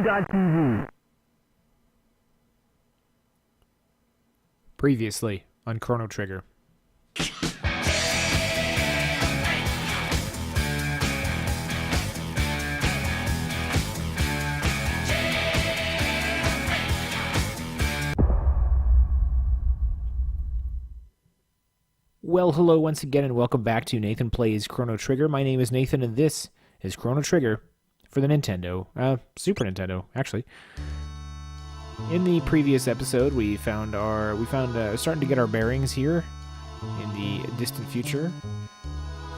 Chrono.tv. Previously on Chrono Trigger. Well, hello once again, and welcome back to Nathan Plays Chrono Trigger. My name is Nathan, and this is Chrono Trigger for the Nintendo, Super Nintendo, actually. In the previous episode, we found starting to get our bearings here in the distant future.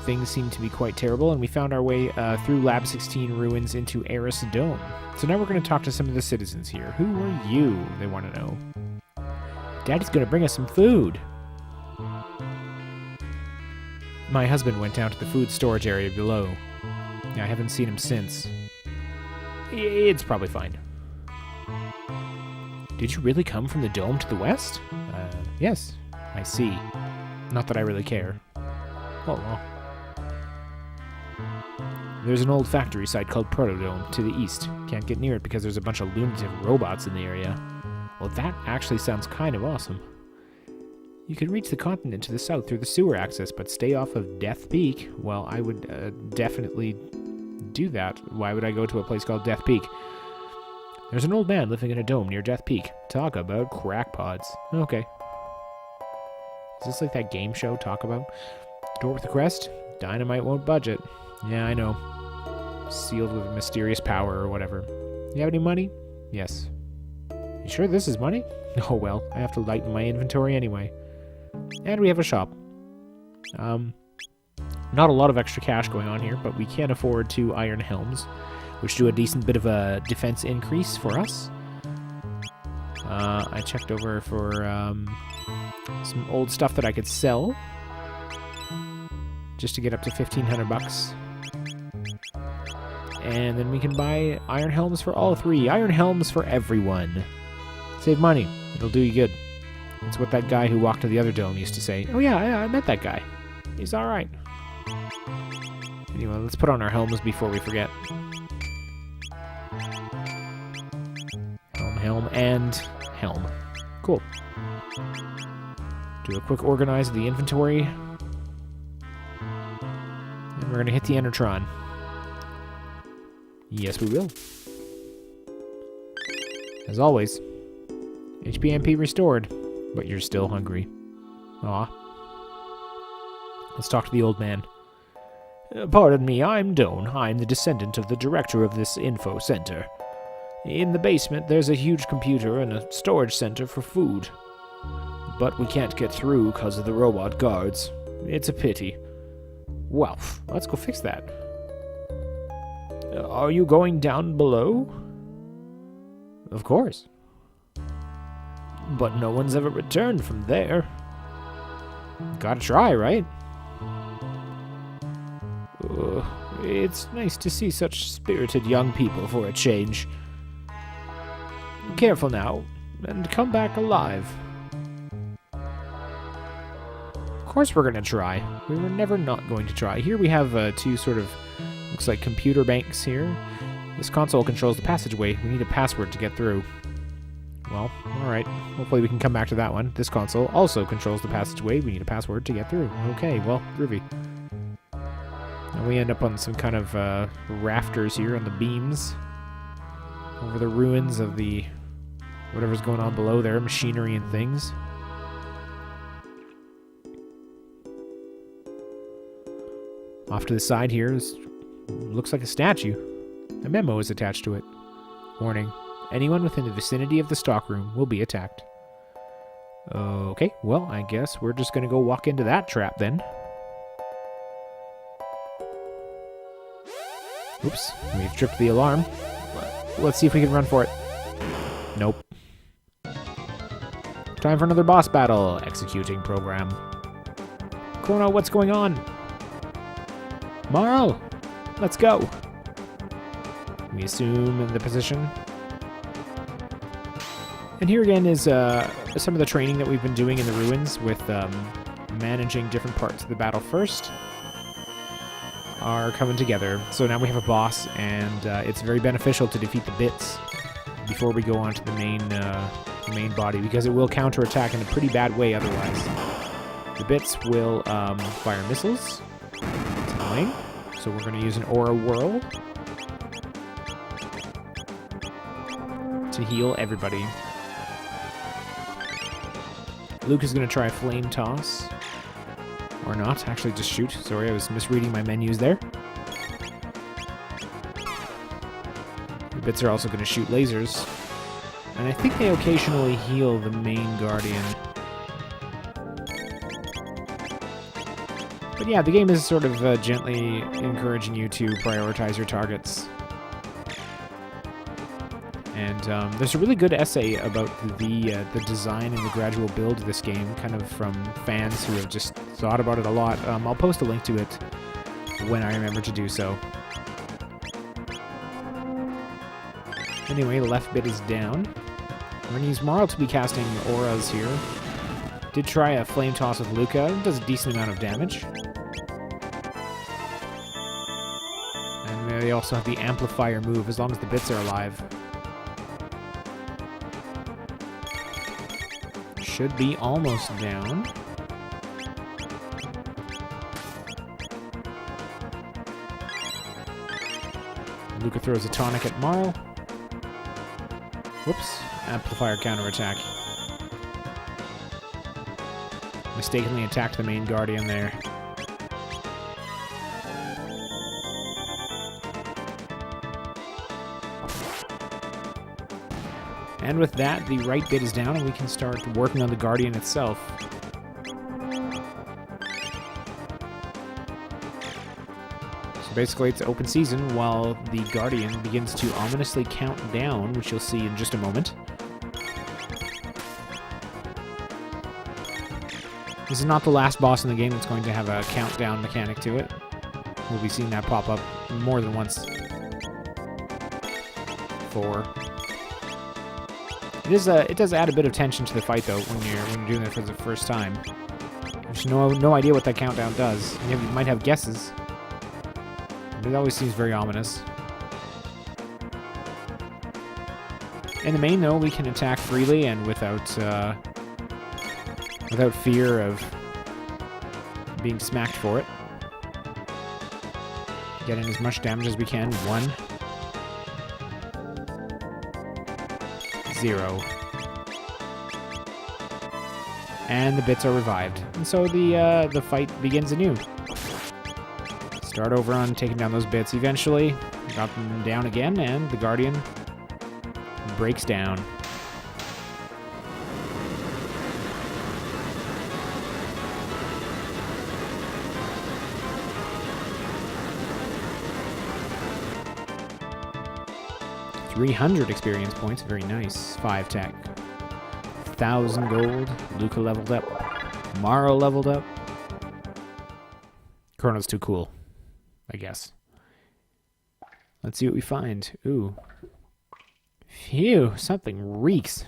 Things seem to be quite terrible, and we found our way through Lab 16 ruins into Eris Dome. So now we're going to talk to some of the citizens here. Who are you? They want to know. Daddy's going to bring us some food. My husband went down to the food storage area below. I haven't seen him since. It's probably fine. Did you really come from the dome to the west? Yes, I see. Not that I really care. Oh, well. There's an old factory site called Protodome to the east. Can't get near it because there's a bunch of lunatic robots in the area. Well, that actually sounds kind of awesome. You can reach the continent to the south through the sewer access, but stay off of Death Peak. Well, I would definitely do that. Why would I go to a place called Death Peak? There's an old man living in a dome near Death Peak. Talk about crackpots. Okay. Is this like that game show, Talk About? Door with a crest? Dynamite won't budge it. Yeah, I know. Sealed with mysterious power or whatever. You have any money? Yes. You sure this is money? Oh well, I have to lighten my inventory anyway. And we have a shop. Not a lot of extra cash going on here, but we can afford 2 iron helms, which do a decent bit of a defense increase for us. I checked over for some old stuff that I could sell, just to get up to 1,500 bucks. And then we can buy iron helms for all 3. Iron helms for everyone. Save money. It'll do you good. It's what that guy who walked to the other dome used to say. Oh yeah, I met that guy. He's alright. Anyway, let's put on our helms before we forget. Helm, and helm. Cool. Do a quick organize of the inventory. And we're going to hit the Enertron. Yes, we will. As always, HPMP restored, but you're still hungry. Aw. Let's talk to the old man. Pardon me, I'm Doan. I'm the descendant of the director of this info center. In the basement, there's a huge computer and a storage center for food. But we can't get through because of the robot guards. It's a pity. Well, let's go fix that. Are you going down below? Of course. But no one's ever returned from there. Gotta try, right? It's nice to see such spirited young people for a change. Careful now, and come back alive. Of course we're gonna try. We were never not going to try. Here we have 2 sort of, looks like computer banks here. This console controls the passageway. We need a password to get through. Well, alright. Hopefully we can come back to that one. This console also controls the passageway. We need a password to get through. Okay, well, groovy. And we end up on some kind of rafters here on the beams. Over the ruins of the whatever's going on below there, machinery and things. Off to the side here looks like a statue. A memo is attached to it. Warning. Anyone within the vicinity of the stockroom will be attacked. Okay, well, I guess we're just going to go walk into that trap then. Oops, we've tripped the alarm. Let's see if we can run for it. Nope. Time for another boss battle. Executing program. Chrono, what's going on? Marl, let's go. We assume in the position. And here again is some of the training that we've been doing in the ruins with managing different parts of the battle first. Are coming together. So now we have a boss, and it's very beneficial to defeat the bits before we go on to the main body, because it will counterattack in a pretty bad way otherwise. The bits will fire missiles. It's annoying. So we're going to use an Aura Whirl to heal everybody. Luke is going to try a Flame Toss. Or not, actually just shoot. Sorry, I was misreading my menus there. The bits are also going to shoot lasers. And I think they occasionally heal the main Guardian. But yeah, the game is sort of gently encouraging you to prioritize your targets. And there's a really good essay about the design and the gradual build of this game, kind of from fans who have just thought about it a lot. I'll post a link to it when I remember to do so. Anyway, the left bit is down. We're going to use Marl to be casting auras here. Did try a Flame Toss with Luca. It does a decent amount of damage. And they also have the Amplifier move, as long as the bits are alive. Should be almost down. Luca throws a tonic at Marl. Whoops. Amplifier counterattack. Mistakenly attacked the main Guardian there. And with that, the right bit is down and we can start working on the Guardian itself. So basically it's open season while the Guardian begins to ominously count down, which you'll see in just a moment. This is not the last boss in the game that's going to have a countdown mechanic to it. We'll be seeing that pop up more than once. 4. It does add a bit of tension to the fight, though, when you're doing it for the first time. There's no idea what that countdown does. You might have guesses, but it always seems very ominous. In the main, though, we can attack freely and without fear of being smacked for it. Get in as much damage as we can. 1. 0. And the bits are revived. And so the fight begins anew. Start over on taking down those bits. Eventually, got them down again, and the Guardian breaks down. $300 experience points, very nice. 5 tech. 1,000 gold. Luca leveled up. Marl leveled up. Chrono's too cool, I guess. Let's see what we find. Ooh. Phew, something reeks.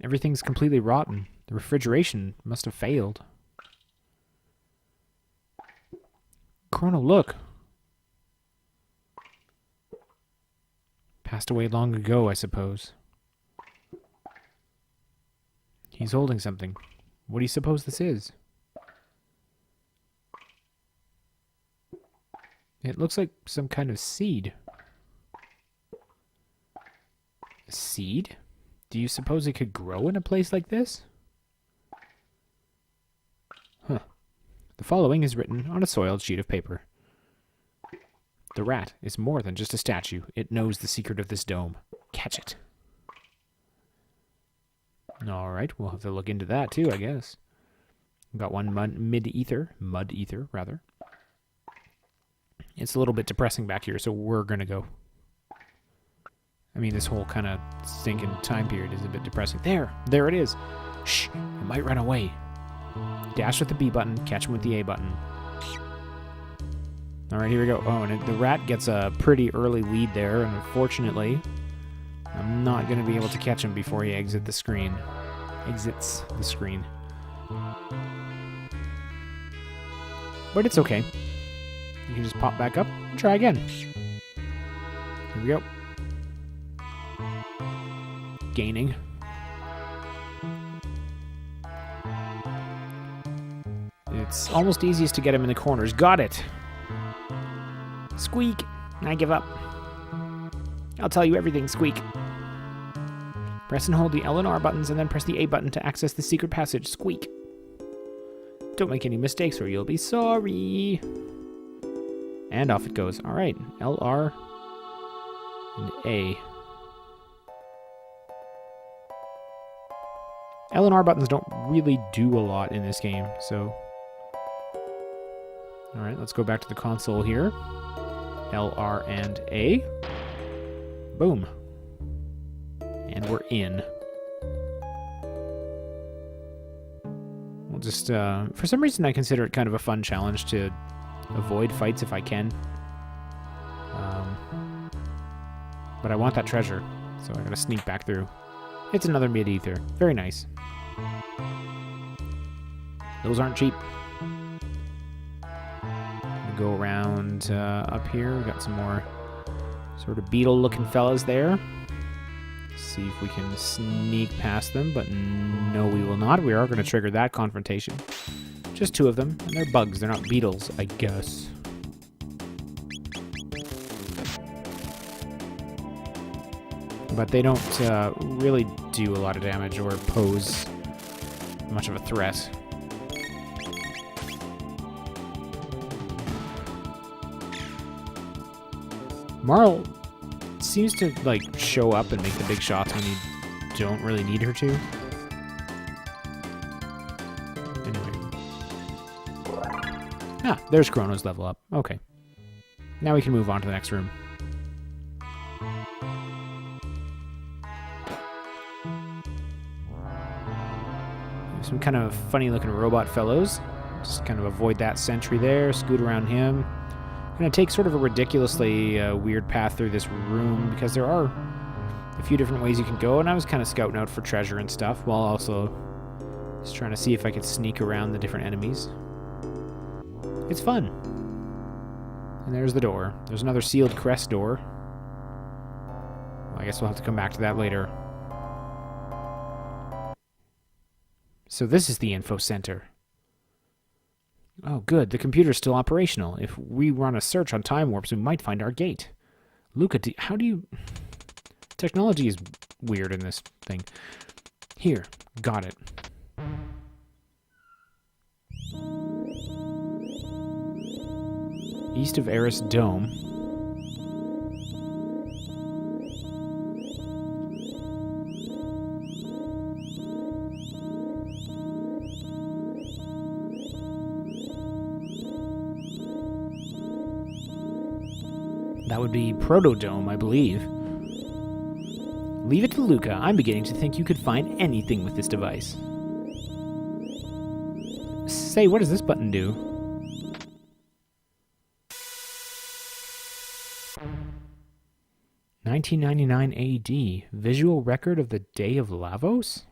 Everything's completely rotten. The refrigeration must have failed. Chrono, look. Passed away long ago, I suppose. He's holding something. What do you suppose this is? It looks like some kind of seed. A seed? Do you suppose it could grow in a place like this? Huh. The following is written on a soiled sheet of paper. The rat is more than just a statue. It knows the secret of this dome. Catch it. Alright, we'll have to look into that too, I guess. Got one mud ether, rather. It's a little bit depressing back here, so we're gonna go. I mean, this whole kind of stinking time period is a bit depressing. There it is. Shh, it might run away. Dash with the B button, catch him with the A button. Alright, here we go. Oh, and the rat gets a pretty early lead there, and unfortunately, I'm not going to be able to catch him before he exits the screen. But it's okay. You can just pop back up and try again. Here we go. Gaining. It's almost easiest to get him in the corners. Got it! Squeak! I give up. I'll tell you everything, Squeak. Press and hold the L and R buttons and then press the A button to access the secret passage. Squeak. Don't make any mistakes or you'll be sorry. And off it goes. Alright, L, R, and A. L and R buttons don't really do a lot in this game, so... Alright, let's go back to the console here. L, R, and A. Boom. And we're in. We'll just, for some reason I consider it kind of a fun challenge to avoid fights if I can. But I want that treasure, so I gotta sneak back through. It's another mid-ether. Very nice. Those aren't cheap. Go around up here. We got some more sort of beetle-looking fellas there. See if we can sneak past them, but no, we will not. We are going to trigger that confrontation. Just two of them, and they're bugs. They're not beetles, I guess. But they don't really do a lot of damage or pose much of a threat. Marl seems to, like, show up and make the big shots when you don't really need her to. Anyway. Ah, there's Chrono's level up. Okay. Now we can move on to the next room. Some kind of funny-looking robot fellows. Just kind of avoid that sentry there, scoot around him. I'm going to take sort of a ridiculously weird path through this room because there are a few different ways you can go, and I was kind of scouting out for treasure and stuff while also just trying to see if I could sneak around the different enemies. It's fun. And there's the door. There's another sealed crest door. Well, I guess we'll have to come back to that later. So this is the info center. Oh, good. The computer's still operational. If we run a search on time warps, we might find our gate. Luca, how do you... Technology is weird in this thing. Here. Got it. East of Eris Dome. That would be Protodome, I believe. Leave it to Luca. I'm beginning to think you could find anything with this device. Say, what does this button do? $1999 AD. Visual record of the Day of Lavos?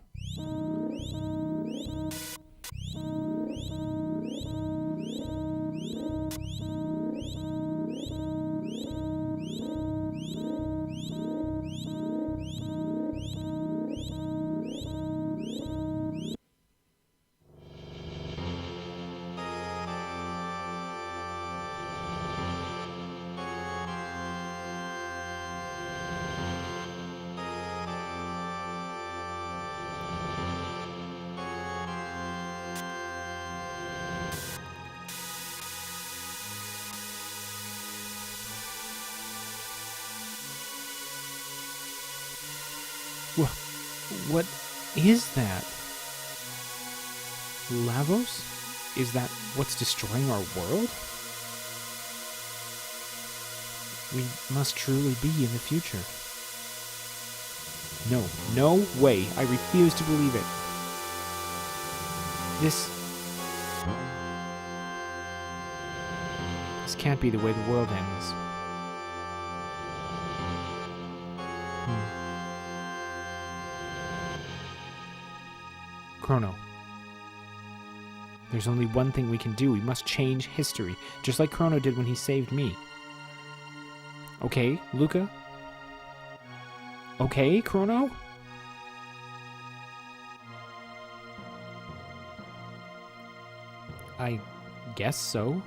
What is that? Lavos? Is that what's destroying our world? We must truly be in the future. No, no way. I refuse to believe it. This can't be the way the world ends. Chrono. There's only one thing we can do. We must change history, just like Chrono did when he saved me. Okay, Luca? Okay, Chrono? I guess so.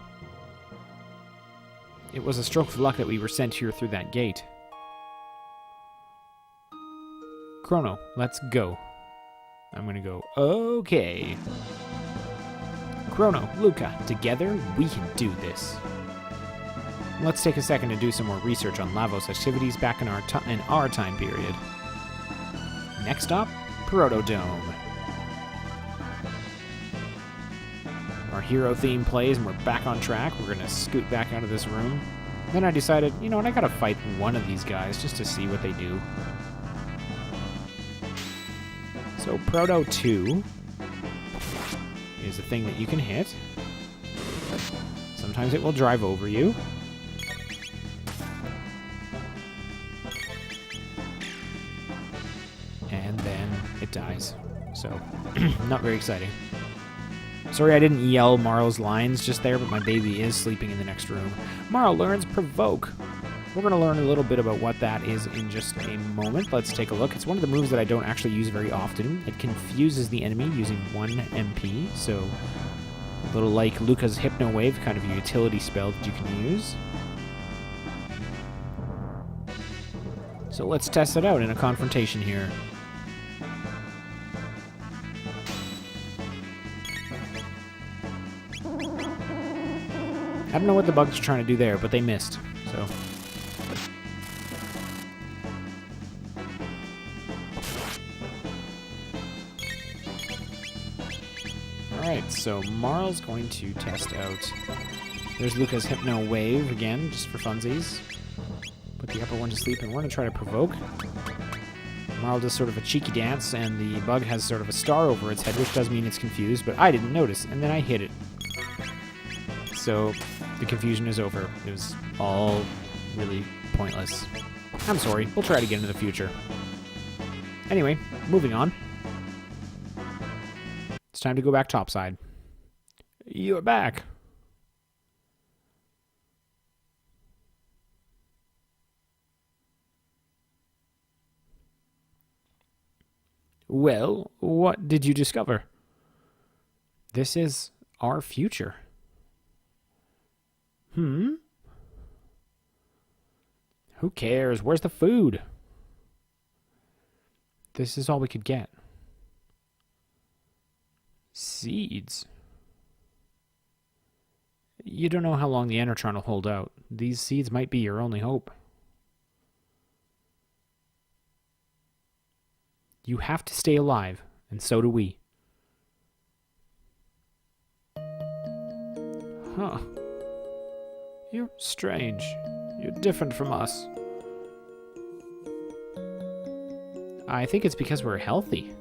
It was a stroke of luck that we were sent here through that gate. Chrono, let's go. I'm gonna go, okay. Chrono, Luca, together we can do this. Let's take a second to do some more research on Lavos activities back in our time period. Next up, Protodome. Our hero theme plays and we're back on track. We're gonna scoot back out of this room. Then I decided, you know what, I gotta fight one of these guys just to see what they do. So Proto 2 is a thing that you can hit. Sometimes it will drive over you. And then it dies. So, not very exciting. Sorry I didn't yell Marl's lines just there, but my baby is sleeping in the next room. Marl learns Provoke. We're going to learn a little bit about what that is in just a moment. Let's take a look. It's one of the moves that I don't actually use very often. It confuses the enemy using 1 MP, so a little like Luca's Hypno Wave, kind of a utility spell that you can use. So let's test it out in a confrontation here. I don't know what the bugs are trying to do there, but they missed, so... Alright, so Marl's going to test out... There's Luca's Hypno Wave again, just for funsies. Put the upper one to sleep, and we're going to try to Provoke. Marl does sort of a cheeky dance, and the bug has sort of a star over its head, which does mean it's confused, but I didn't notice, and then I hit it. So, the confusion is over. It was all really pointless. I'm sorry, we'll try it again in the future. Anyway, moving on. It's time to go back topside. You're back. Well, what did you discover? This is our future. Who cares? Where's the food? This is all we could get. Seeds. You don't know how long the Enertron will hold out. These seeds might be your only hope. You have to stay alive, and so do we. Huh. You're strange. You're different from us. I think it's because we're healthy.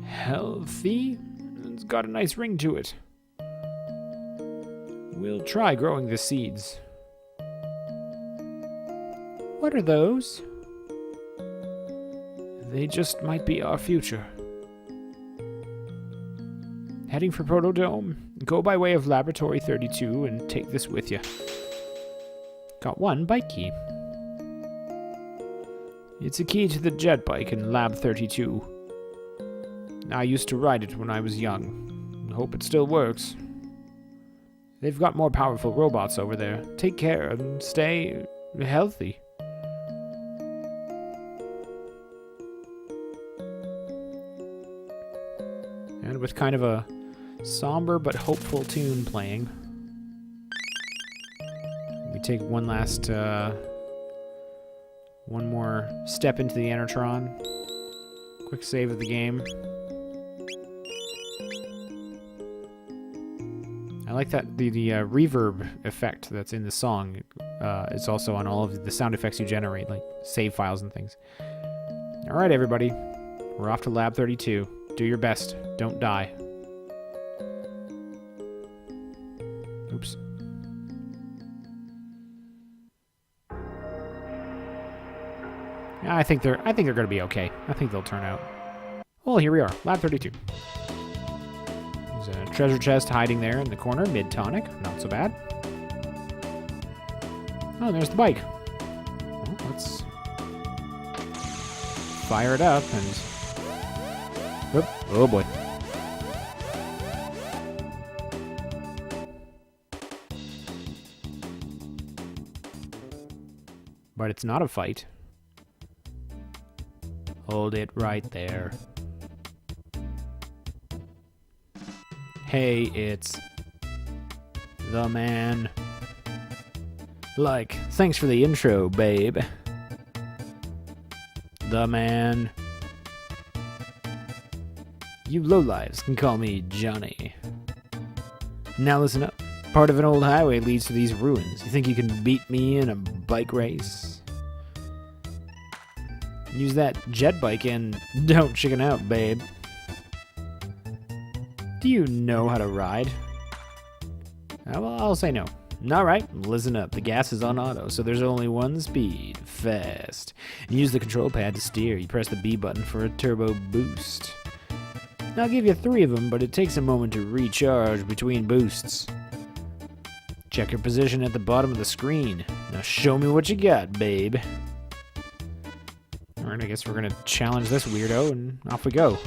Healthy? It's got a nice ring to it. We'll try growing the seeds. What are those? They just might be our future. Heading for Protodome. Go by way of Laboratory 32 and take this with you. Got one bike key. It's a key to the jet bike in Lab 32. I used to ride it when I was young. Hope it still works. They've got more powerful robots over there. Take care and stay healthy. And with kind of a somber but hopeful tune playing, we take one last, one more step into the Enertron. Quick save of the game. I like that the reverb effect that's in the song is also on all of the sound effects you generate, like save files and things. All right, everybody. We're off to Lab 32. Do your best. Don't die. Oops. Yeah, I think they're going to be okay. I think they'll turn out. Well, here we are. Lab 32. There's a treasure chest hiding there in the corner, mid-tonic. Not so bad. Oh, there's the bike. Well, let's fire it up and... Oop. Oh, boy. But it's not a fight. Hold it right there. Hey, it's the man. Like, thanks for the intro, babe. The man. You lowlives can call me Johnny. Now listen up. Part of an old highway leads to these ruins. You think you can beat me in a bike race? Use that jet bike and don't chicken out, babe. Do you know how to ride? Well, I'll say no. Alright, listen up. The gas is on auto, so there's only one speed. Fast. And use the control pad to steer. You press the B button for a turbo boost. I'll give you 3 of them, but it takes a moment to recharge between boosts. Check your position at the bottom of the screen. Now show me what you got, babe. Alright, I guess we're gonna challenge this weirdo, and off we go.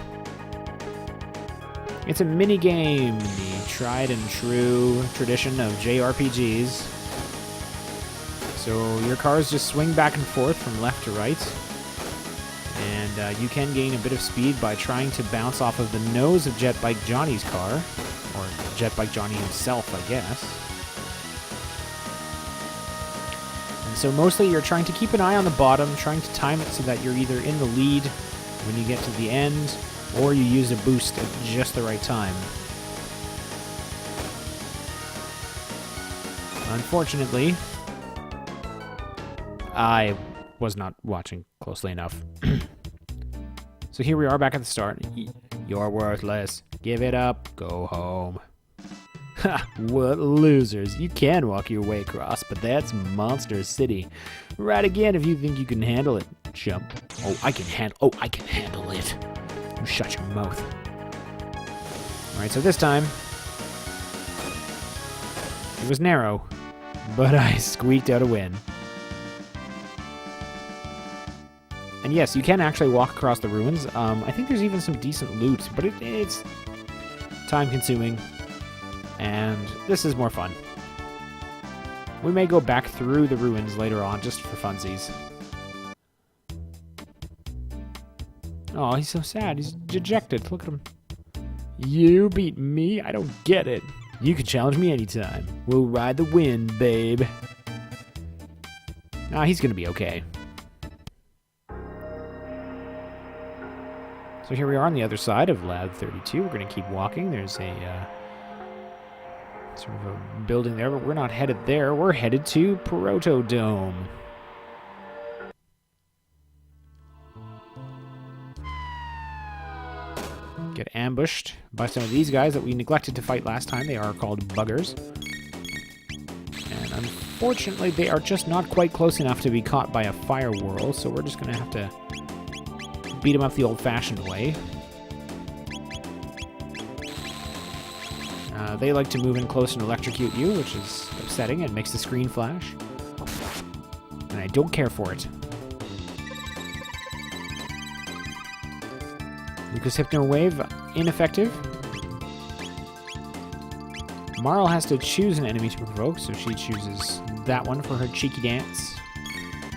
It's a mini-game, the tried and true tradition of JRPGs. So your cars just swing back and forth from left to right. And you can gain a bit of speed by trying to bounce off of the nose of Jetbike Johnny's car. Or Jetbike Johnny himself, I guess. And so mostly you're trying to keep an eye on the bottom, trying to time it so that you're either in the lead when you get to the end, or you use a boost at just the right time. Unfortunately, I was not watching closely enough. So here we are back at the start. You're worthless. Give it up. Go home. Ha! What losers. You can walk your way across, but that's Monster City. Right again if you think you can handle it, chump. I can handle it. You shut your mouth. Alright, so this time it was narrow, but I squeaked out a win. And yes, you can actually walk across the ruins. I think there's even some decent loot, but it's time-consuming, and this is more fun. We may go back through the ruins later on, just for funsies. Oh, he's so sad. He's dejected. Look at him. You beat me? I don't get it. You can challenge me anytime. We'll ride the wind, babe. He's gonna be okay. So here we are on the other side of Lab 32. We're going to keep walking. There's a sort of a building there, but we're not headed there. We're headed to Proto Dome. Get ambushed by some of these guys that we neglected to fight last time. They are called buggers. And unfortunately, they are just not quite close enough to be caught by a fire whirl, so we're just going to have to beat them up the old-fashioned way. They like to move in close and electrocute you, which is upsetting and makes the screen flash. And I don't care for it. Lucas Hypno Wave, ineffective. Marl has to choose an enemy to provoke, so she chooses that one for her cheeky dance.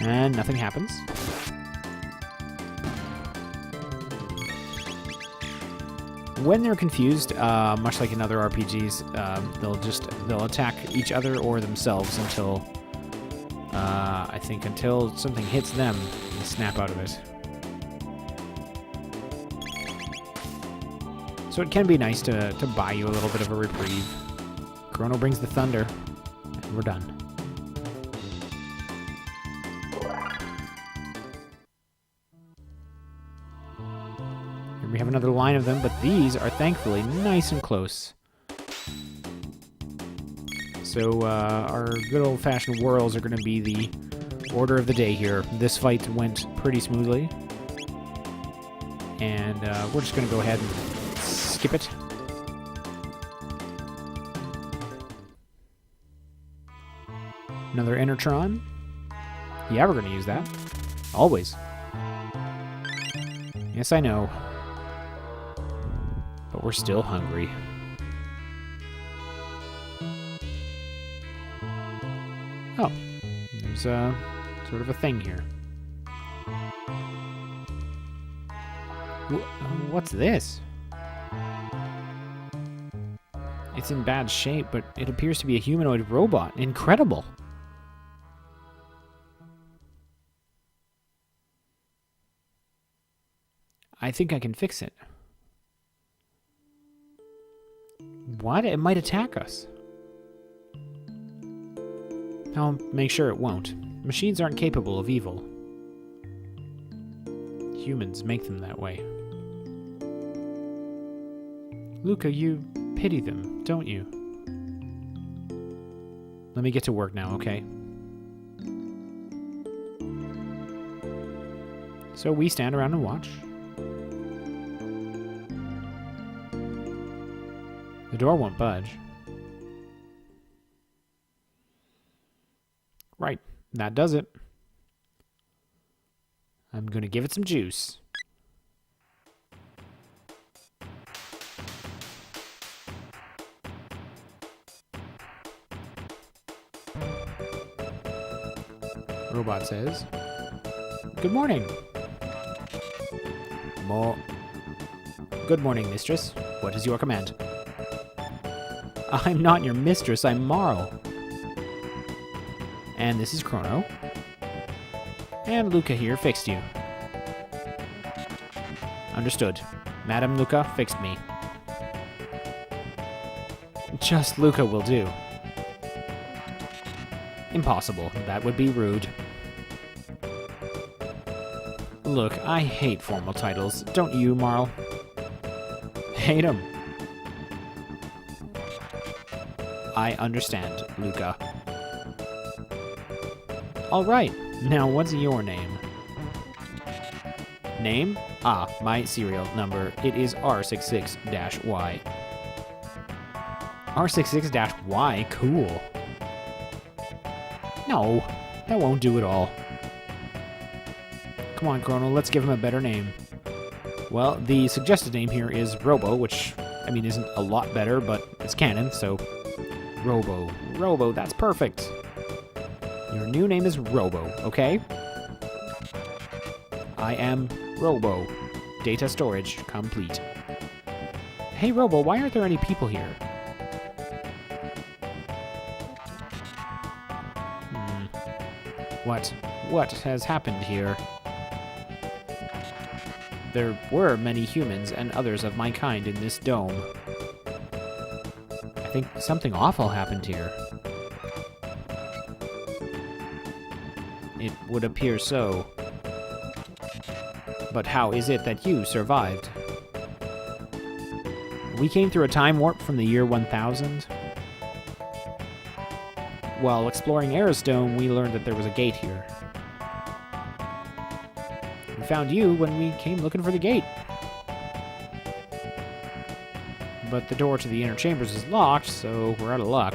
And nothing happens. When they're confused, much like in other RPGs, they'll attack each other or themselves until until something hits them and snap out of it. So it can be nice to buy you a little bit of a reprieve. Chrono brings the thunder, and we're done. Here we have another line of them, but these are thankfully nice and close. So our good old-fashioned whirls are going to be the order of the day here. This fight went pretty smoothly, and we're just going to go ahead and skip it. Another Enertron. Yeah, we're gonna use that. Always. Yes, I know. But we're still hungry. Oh. There's sort of a thing here. What's this? It's in bad shape, but it appears to be a humanoid robot. Incredible! I think I can fix it. What? It might attack us. I'll make sure it won't. Machines aren't capable of evil. Humans make them that way. Luca, you pity them, don't you? Let me get to work now, okay? So we stand around and watch. The door won't budge. Right, that does it. I'm gonna give it some juice. Robot says, "Good morning." Good morning, mistress. What is your command? I'm not your mistress, I'm Marl. And this is Chrono. And Luca here fixed you. Understood. Madam Luca fixed me. Just Luca will do. Impossible. That would be rude. Look, I hate formal titles. Don't you, Marl? Hate 'em. I understand, Luca. Alright, now what's your name? Name? Ah, my serial number. It is R66-Y. R66-Y? Cool. No, that won't do at all. Come on, Chrono, let's give him a better name. Well, the suggested name here is Robo, which, I mean, isn't a lot better, but it's canon, so... Robo. Robo, that's perfect. Your new name is Robo, okay? I am Robo. Data storage complete. Hey, Robo, why aren't there any people here? What has happened here? There were many humans and others of my kind in this dome. I think something awful happened here. It would appear so. But how is it that you survived? We came through a time warp from the year 1000. While exploring Aerostone, we learned that there was a gate here. We found you when we came looking for the gate. But the door to the inner chambers is locked, so we're out of luck.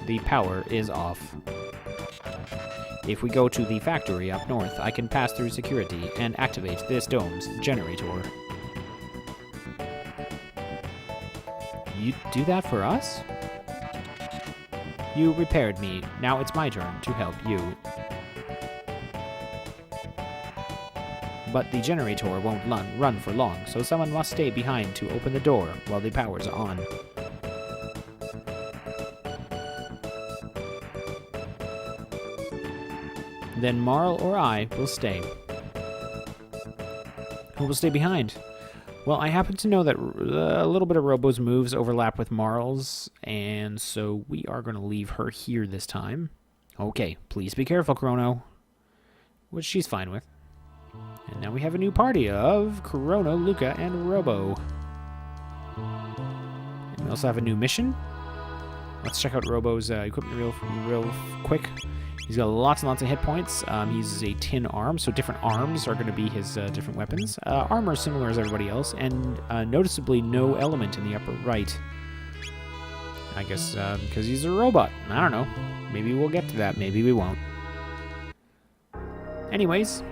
The power is off. If we go to the factory up north, I can pass through security and activate this dome's generator. You do that for us? You repaired me. Now it's my turn to help you. But the generator won't run for long, so someone must stay behind to open the door while the power's on. Then Marl or I will stay. Who will stay behind? Well, I happen to know that a little bit of Robo's moves overlap with Marl's, and so we are going to leave her here this time. Okay, please be careful, Chrono. Which she's fine with. And now we have a new party of Chrono, Luca, and Robo. And we also have a new mission. Let's check out Robo's equipment real quick. He's got lots and lots of hit points. He uses a tin arm, so different arms are going to be his different weapons. Armor is similar as everybody else, and noticeably no element in the upper right. I guess because he's a robot. I don't know. Maybe we'll get to that. Maybe we won't. Anyways,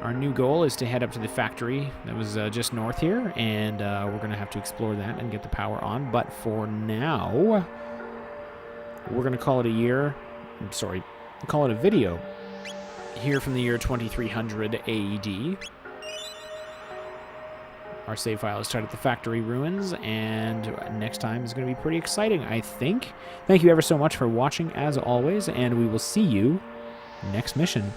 our new goal is to head up to the factory that was just north here, and we're going to have to explore that and get the power on. But for now, we're going to call it a year. I'm sorry. We'll call it a video here from the year 2300 AD. Our save file is started at the factory ruins, and next time is going to be pretty exciting, I think. Thank you ever so much for watching, as always, and we will see you next mission.